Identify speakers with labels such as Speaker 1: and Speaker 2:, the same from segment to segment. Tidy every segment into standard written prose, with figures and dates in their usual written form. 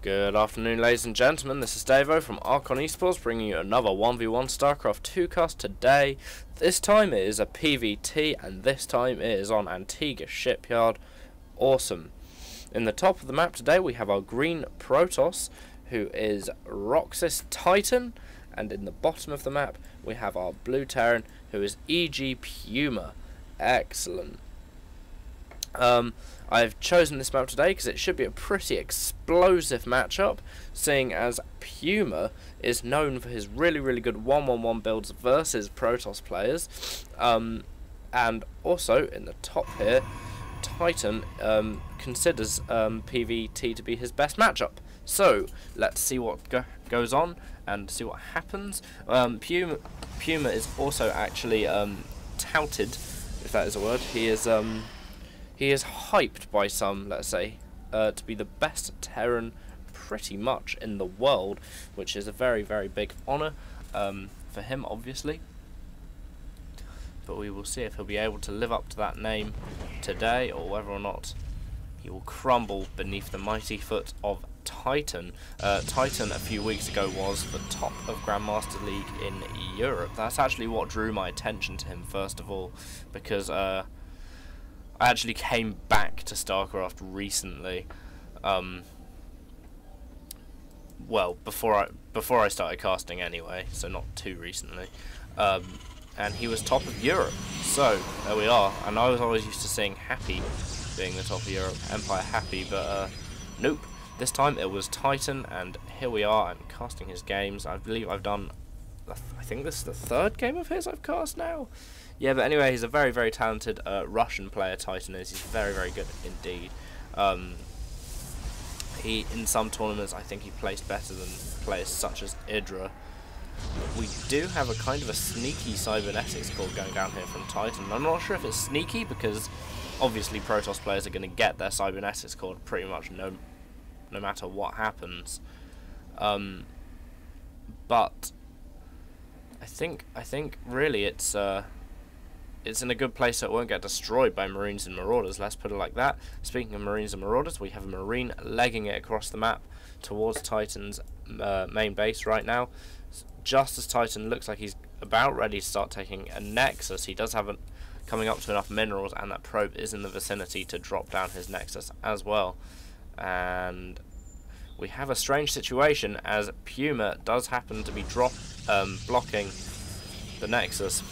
Speaker 1: Good afternoon, ladies and gentlemen. This is Davo from Archon Esports, bringing you another 1v1 StarCraft 2 cast today. This time it is a PvT, and this time it is on Antigua Shipyard. Awesome. In the top of the map today, we have our green Protoss, who is roxisTITAN, and in the bottom of the map, we have our blue Terran, who is EGPuMa. Excellent. I've chosen this map today because it should be a pretty explosive matchup, seeing as Puma is known for his really good 1-1-1 builds versus Protoss players. And also, in the top here, Titan considers PvT to be his best matchup. So, let's see what goes on and see what happens. Puma is also actually touted, if that is a word. He is hyped by some, let's say, to be the best Terran pretty much in the world, which is a very big honour for him, obviously. But we will see if he'll be able to live up to that name today, or whether or not he will crumble beneath the mighty foot of Titan. Titan a few weeks ago was the top of Grandmaster League in Europe. That's actually what drew my attention to him first of all, because I actually came back to StarCraft recently. Well, before I started casting anyway, so not too recently. And he was top of Europe, so there we are. And I was always used to seeing Happy being the top of Europe, Empire Happy, but nope. This time it was Titan, and here we are. I'm casting his games. I believe I've done, I think this is the third game of his I've cast now. Yeah, but anyway, he's a very talented Russian player. Titan is. He's very good indeed. He, in some tournaments, I think he placed better than players such as Idra. We do have a kind of a sneaky cybernetics core going down here from Titan. I'm not sure if it's sneaky because obviously Protoss players are going to get their cybernetics core pretty much no matter what happens. But I think really it's in a good place so it won't get destroyed by Marines and Marauders, let's put it like that. Speaking of Marines and Marauders, we have a Marine legging it across the map towards Titan's main base right now. Just as Titan looks like he's about ready to start taking a Nexus, he does have coming up to enough minerals, and that probe is in the vicinity to drop down his Nexus as well. And we have a strange situation as Puma does happen to be blocking the Nexus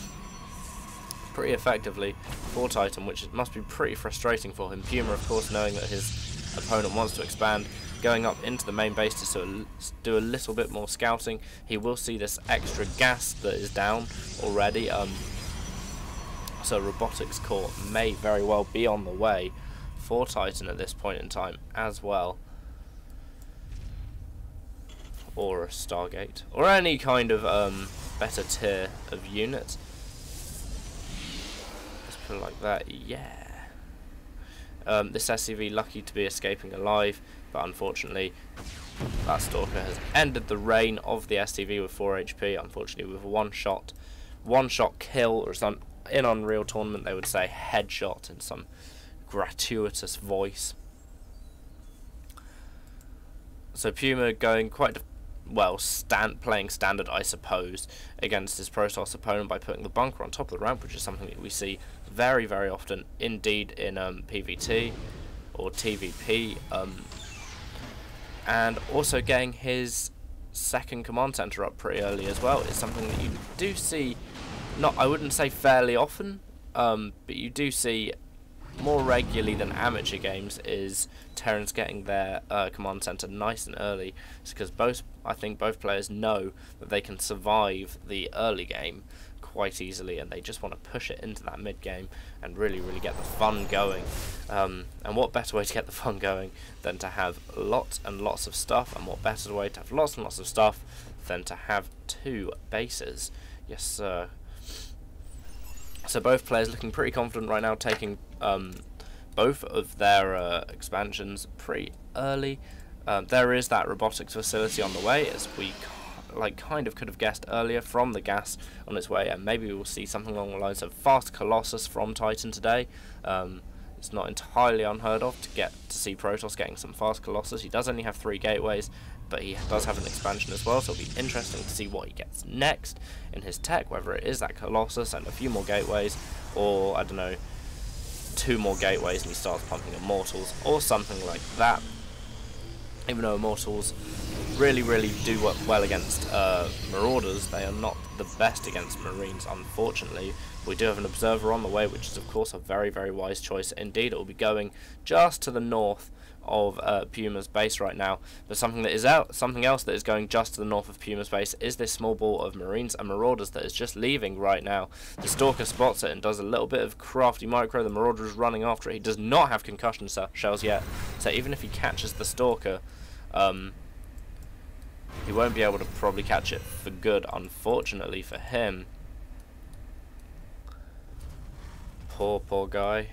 Speaker 1: pretty effectively for Titan, which must be pretty frustrating for him. Puma, of course, knowing that his opponent wants to expand, going up into the main base to do a little bit more scouting. He will see this extra gas that is down already, so robotics core may very well be on the way for Titan at this point in time as well, or a Stargate, or any kind of better tier of unit. Like that, yeah. This SCV lucky to be escaping alive, but unfortunately that Stalker has ended the reign of the SCV with 4 HP, unfortunately with a one shot kill, or some, in Unreal Tournament they would say headshot in some gratuitous voice. So Puma going quite well, playing standard, I suppose, against his Protoss opponent by putting the bunker on top of the ramp, which is something that we see very often indeed in PvT or TVP, and also getting his second command center up pretty early as well is something that you do see, I wouldn't say fairly often, but you do see more regularly than amateur games, is Terrans getting their command center nice and early. It's because I think both players know that they can survive the early game quite easily, and they just want to push it into that mid game and really get the fun going. And what better way to get the fun going than to have lots and lots of stuff, and what better way to have lots and lots of stuff than to have 2 bases. Yes sir. So both players looking pretty confident right now, taking both of their expansions pretty early. There is that robotics facility on the way, as we kind of could have guessed earlier from the gas on its way, and maybe we'll see something along the lines of fast Colossus from Titan today. It's not entirely unheard of to see Protoss getting some fast Colossus. He does only have 3 gateways, but he does have an expansion as well, so it'll be interesting to see what he gets next in his tech, whether it is that Colossus and a few more gateways, or, I don't know, 2 more gateways and he starts pumping Immortals, or something like that. Even though Immortals really do work well against Marauders, they are not the best against Marines, unfortunately. We do have an Observer on the way, which is of course a very wise choice indeed. It will be going just to the north of Puma's base right now, but something else that is going just to the north of Puma's base is this small ball of Marines and Marauders that is just leaving right now. The Stalker spots it and does a little bit of crafty micro. The Marauder is running after it. He does not have concussion shells yet, so even if he catches the Stalker, he won't be able to probably catch it for good, unfortunately for him. Poor guy.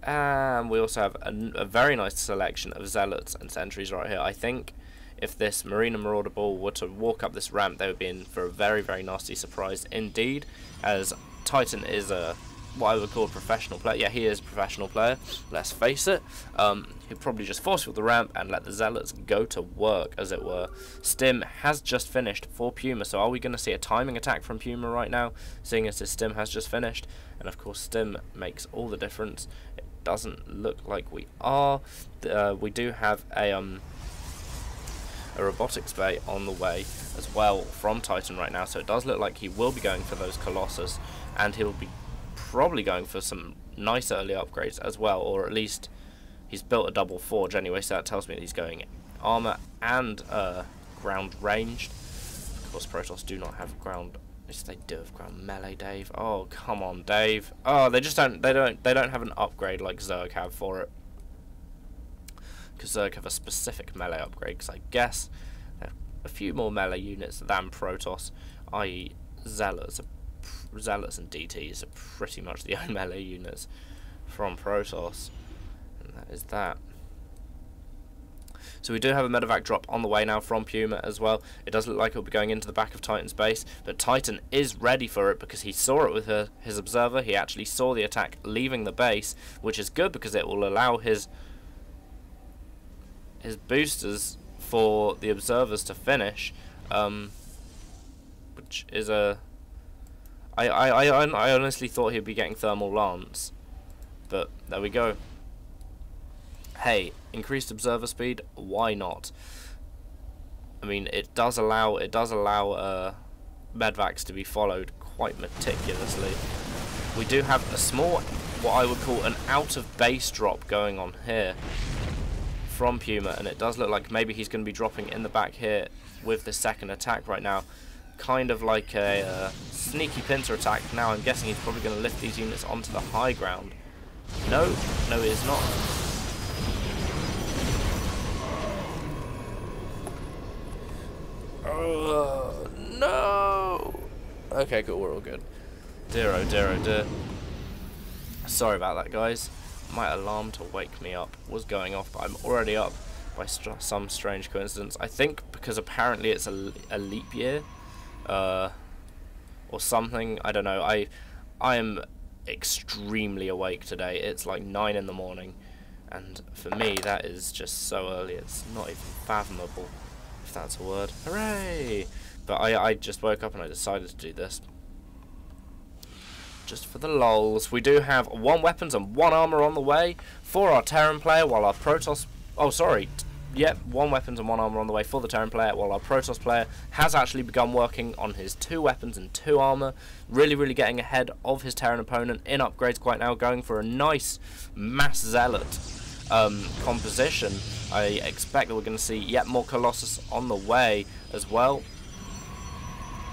Speaker 1: And we also have a very nice selection of Zealots and Sentries right here. I think if this Marine and Marauder ball were to walk up this ramp, they would be in for a very nasty surprise indeed, as Titan is what I would call a professional player. Yeah, he is a professional player, let's face it. He'll probably just force field the ramp and let the Zealots go to work, as it were. Stim has just finished for Puma, so are we going to see a timing attack from Puma right now, seeing as his Stim has just finished? And of course Stim makes all the difference. It doesn't look like we are. We do have a robotics bay on the way as well from Titan right now, so it does look like he will be going for those Colossus, and he'll be probably going for some nice early upgrades as well, or at least he's built a double forge anyway, so that tells me that he's going armor and ground ranged. Of course Protoss do not have ground. Yes, they do have ground melee, Dave. Oh, come on, Dave. Oh, they just don't have an upgrade like Zerg have for it, because Zerg have a specific melee upgrade, because I guess they have a few more melee units than Protoss, i.e. Zealots and DTs are pretty much the only melee units from Protoss, and that is that. So we do have a medevac drop on the way now from Puma as well. It does look like it will be going into the back of Titan's base, but Titan is ready for it because he saw it with his observer. He actually saw the attack leaving the base, which is good because it will allow his boosters for the observers to finish, which is a... I honestly thought he'd be getting Thermal Lance, but there we go. Hey, increased observer speed, why not? I mean, it does allow medvacs to be followed quite meticulously. We do have a small, what I would call an out of base drop going on here from Puma, and it does look like maybe he's going to be dropping in the back here with the second attack right now, kind of like a sneaky pincer attack. Now I'm guessing he's probably going to lift these units onto the high ground. No, he is not. No! Okay, cool, we're all good. Dear oh dear oh dear. Sorry about that, guys. My alarm to wake me up was going off, but I'm already up by some strange coincidence. I think because apparently it's a leap year, or something. I don't know. I am extremely awake today. It's like 9 in the morning, and for me that is just so early. It's not even fathomable, if that's a word. Hooray! But I just woke up and I decided to do this. Just for the lols. We do have 1 weapons and 1 armor on the way for our Terran player, while our Protoss... Oh, sorry. Yep, 1 weapons and 1 armor on the way for the Terran player, while our Protoss player has actually begun working on his 2 weapons and 2 armor. Really getting ahead of his Terran opponent in upgrades quite now, going for a nice mass Zealot composition. I expect that we're going to see yet more Colossus on the way as well.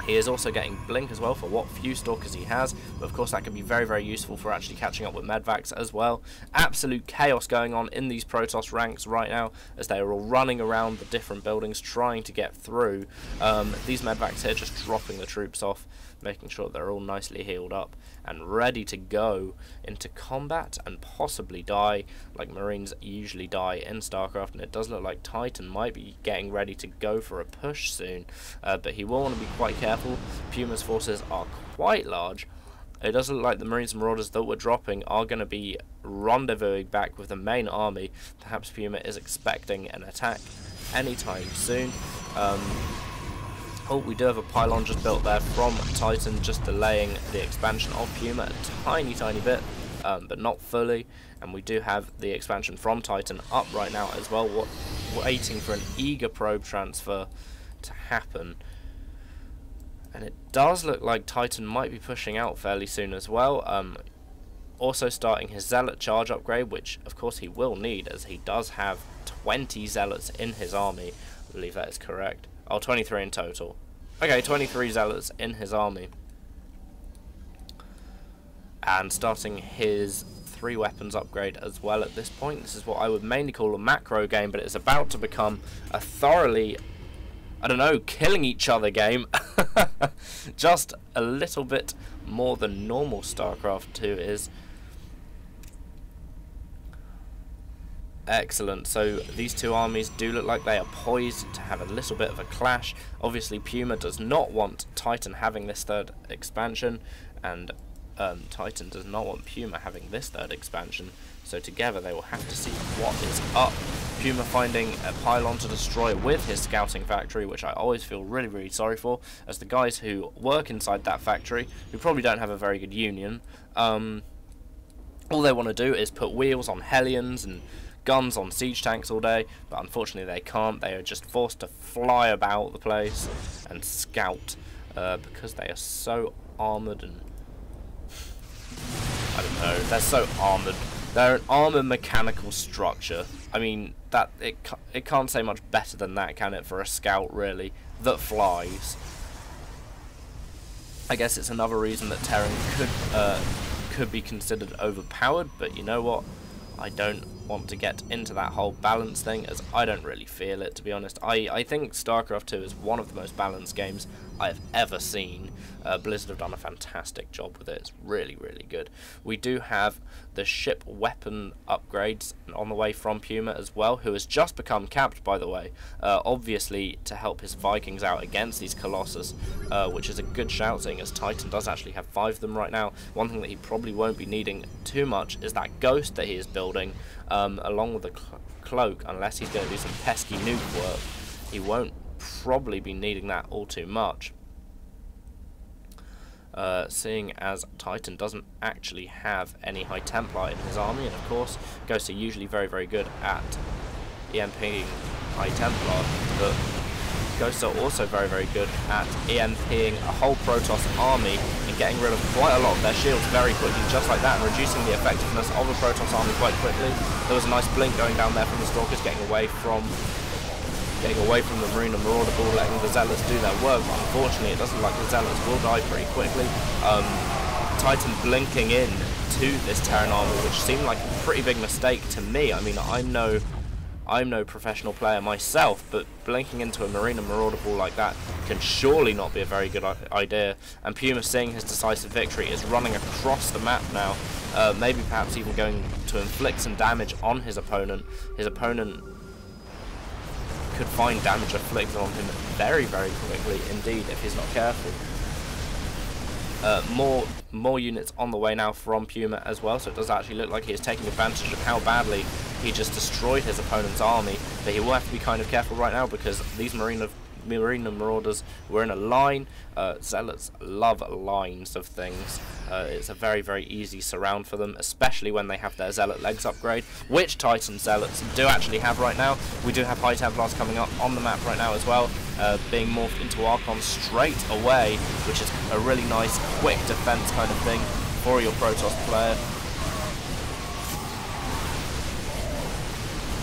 Speaker 1: He is also getting Blink as well for what few Stalkers he has, but of course that can be very useful for actually catching up with medvacs as well. Absolute chaos going on in these Protoss ranks right now as they are all running around the different buildings trying to get through. These medvacs here just dropping the troops off, making sure they're all nicely healed up and ready to go into combat and possibly die like Marines usually die in StarCraft. And it does look like Titan might be getting ready to go for a push soon, but he will want to be quite careful. Puma's forces are quite large, it doesn't look like the Marines and Marauders that we're dropping are going to be rendezvousing back with the main army. Perhaps Puma is expecting an attack anytime soon. Oh, we do have a pylon just built there from Titan, just delaying the expansion of Puma a tiny bit, but not fully. And we do have the expansion from Titan up right now as well, waiting for an eager probe transfer to happen. And it does look like Titan might be pushing out fairly soon as well. Also starting his Zealot charge upgrade, which of course he will need, as he does have 20 Zealots in his army. I believe that is correct. Oh, 23 in total. Okay, 23 Zealots in his army. And starting his 3 weapons upgrade as well at this point. This is what I would mainly call a macro game, but it's about to become a thoroughly, I don't know, killing each other game. Just a little bit more than normal StarCraft 2 is. Excellent. So these two armies do look like they are poised to have a little bit of a clash. Obviously Puma does not want Titan having this 3rd expansion, and Titan does not want Puma having this 3rd expansion. So together they will have to see what is up. Puma finding a pylon to destroy with his scouting factory, which I always feel really sorry for, as the guys who work inside that factory, who probably don't have a very good union, all they want to do is put wheels on Hellions and guns on siege tanks all day, but unfortunately they can't. They are just forced to fly about the place and scout, because they are so armoured, and I don't know, they're so armoured. They're an armoured mechanical structure. I mean, that it can't say much better than that, can it, for a scout, really, that flies. I guess it's another reason that Terran could be considered overpowered, but you know what? I don't want to get into that whole balance thing, as I don't really feel it, to be honest. I think StarCraft 2 is one of the most balanced games I've ever seen. Blizzard have done a fantastic job with it. It's really good. We do have the ship weapon upgrades on the way from Puma as well, who has just become capped, by the way, obviously to help his Vikings out against these Colossus, which is a good shout, seeing as Titan does actually have 5 of them right now. One thing that he probably won't be needing too much is that Ghost that he is building, along with the Cloak, unless he's going to do some pesky nuke work. He won't probably be needing that all too much. Seeing as Titan doesn't actually have any High Templar in his army, and of course Ghosts are usually very good at EMPing High Templar, but Ghosts are also very good at EMPing a whole Protoss army and getting rid of quite a lot of their shields very quickly, just like that, and reducing the effectiveness of a Protoss army quite quickly. There was a nice blink going down there from the Stalkers, getting away from the Marine and Marauder ball, letting the Zealots do their work, but unfortunately it doesn't look like the Zealots will die pretty quickly. Titan blinking in to this Terran army, which seemed like a pretty big mistake to me. I mean, I'm no professional player myself, but blinking into a Marine and Marauder ball like that can surely not be a very good idea. And Puma, seeing his decisive victory, is running across the map now, maybe perhaps even going to inflict some damage on his opponent. His opponent could find damage inflicted on him very quickly indeed if he's not careful. More units on the way now from Puma as well, so it does actually look like he is taking advantage of how badly he just destroyed his opponent's army, but he will have to be kind of careful right now, because these Marine and Marauders were in a line. Zealots love lines of things. It's a very easy surround for them, especially when they have their Zealot legs upgrade, which Titan Zealots do actually have right now. We do have High Templars coming up on the map right now as well, being morphed into Archons straight away, which is a really nice quick defense kind of thing for your Protoss player.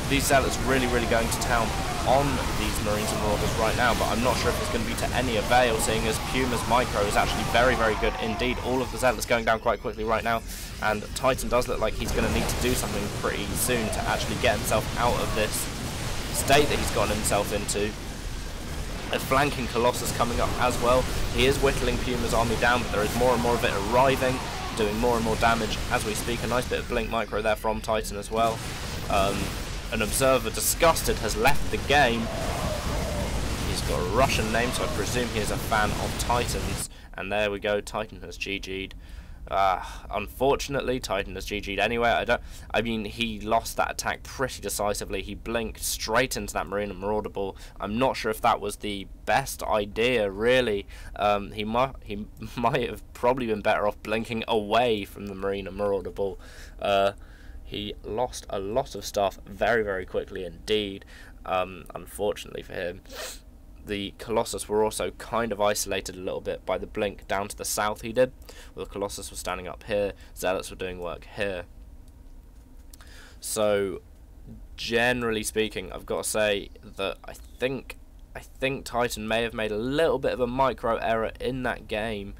Speaker 1: These Zealots really going to town on these Marines and Marauders right now, but I'm not sure if it's going to be to any avail, seeing as Puma's micro is actually very good indeed. All of the Zealots going down quite quickly right now, and Titan does look like he's going to need to do something pretty soon to actually get himself out of this state that he's gotten himself into. A flanking Colossus coming up as well. He is whittling Puma's army down, but there is more and more of it arriving, doing more and more damage as we speak. A nice bit of blink micro there from Titan as well. An observer, disgusted, has left the game. He's got a Russian name, so I presume he is a fan of Titans. And there we go, Titan has GG'd. Unfortunately, Titan has GG'd anyway. I mean, he lost that attack pretty decisively. He blinked straight into that Marine and Marauder ball. I'm not sure if that was the best idea, really. He might have probably been better off blinking away from the Marine and Marauder ball. He lost a lot of stuff very, very quickly indeed, unfortunately for him. The Colossus were also kind of isolated a little bit by the blink down to the south he did. Well, the Colossus was standing up here, Zealots were doing work here. So, generally speaking, I've got to say that I think Titan may have made a little bit of a micro error in that game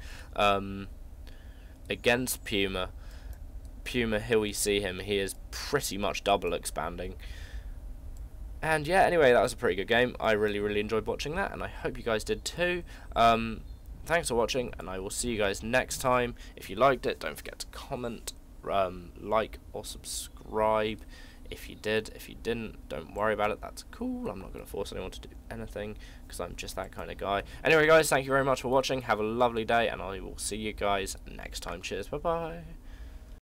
Speaker 1: against Puma. Puma, here we see him, he is pretty much double expanding. And yeah, anyway, that was a pretty good game. I really enjoyed watching that, and I hope you guys did too. Thanks for watching, and I will see you guys next time. If you liked it, don't forget to comment, like or subscribe. If you did, if you didn't, don't worry about it, that's cool. I'm not going to force anyone to do anything, because I'm just that kind of guy. Anyway guys, thank you very much for watching, have a lovely day, and I will see you guys next time. Cheers, bye bye.